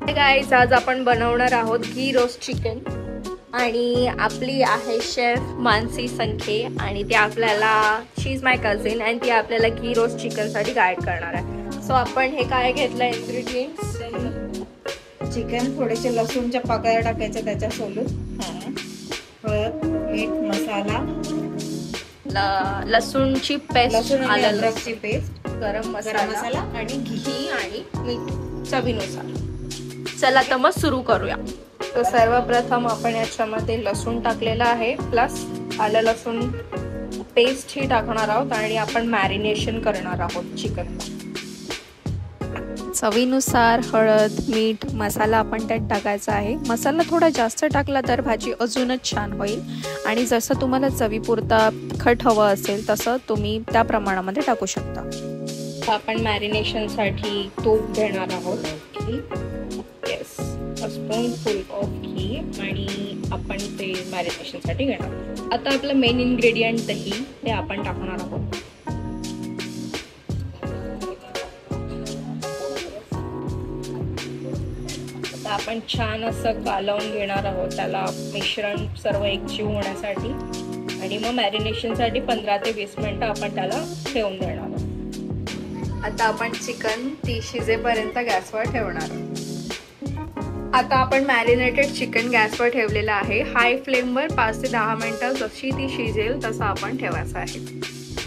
Guys, आज आपण बनवणार आहोत घी रोस्ट चिकन आणि आपली आहे शेफ मानसी संखे आणि ती आपल्याला शी इज माय कझिन आणि ती आपल्याला घी रोस्ट चिकन साठी गाईड करणार आहे. सो आपण हे काय घेतलं इन्ग्रेडियंट्स, चिकन, थोडेसे लसूणच्या पाकळ्या टाकायच्या त्याच्यासोबत, हळद, मीठ, मसाला, लसूणची पेस्ट, लसूण आणि अद्रकची पेस्ट, गरम मसाला आणि घी आणि मीठ चवीनुसार. चला तर मग सुरू करूया. तर सर्वप्रथम आपण याच्यामध्ये लसूण टाकलेला आहे, प्लस आलं लसूण पेस्ट ही टाकणार आहोत आणि आपण मॅरिनेशन करणार आहोत चिकन. चवीनुसार हळद, मीठ, मसाला आपण त्यात टाकायचा आहे. मसाला थोडा जास्त टाकला तर भाजी अजूनच छान होईल आणि जसं तुम्हाला चवीपुरता तिखट हवं असेल तसं तुम्ही त्या प्रमाणामध्ये टाकू शकता. आपण मॅरिनेशनसाठी तूप घेणार आहोत, येस, अ स्पूनफुल ऑफ घी, आणि आपण ते मॅरिनेशनसाठी घेणार. आता आपलं मेन इन्ग्रेडियंट दही, ते आपण टाकणार आहोत. आता आपण छान असं कालवून घेणार आहोत त्याला, मिश्रण सर्व एकजीव होण्यासाठी, आणि मग मॅरिनेशनसाठी 15 ते 20 मिनिटं आपण त्याला ठेवून देणार आहोत. आता आपण चिकन ती शिजेपर्यंत गॅसवर ठेवणार आहोत. आता आपण मॅरिनेटेड चिकन गॅसवर ठेवलेलं आहे. हाय फ्लेमवर 5 ते 10 मिनिटं जशी ती शिजेल तसं आपण ठेवायचं आहे.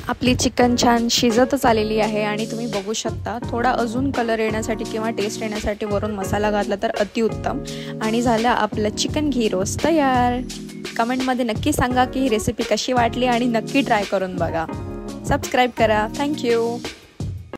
आपली चिकन छान शिजतच आलेली आहे आणि तुम्ही बघू शकता थोडा अजून कलर येण्यासाठी किंवा टेस्ट येण्यासाठी वरून मसाला घातला तर अतिउत्तम. आणि झालं आपलं चिकन घी रोस्ट तयार. कमेंटमध्ये नक्की सांगा की ही रेसिपी कशी वाटली आणि नक्की ट्राय करून बघा. सबस्क्राईब करा. थँक्यू.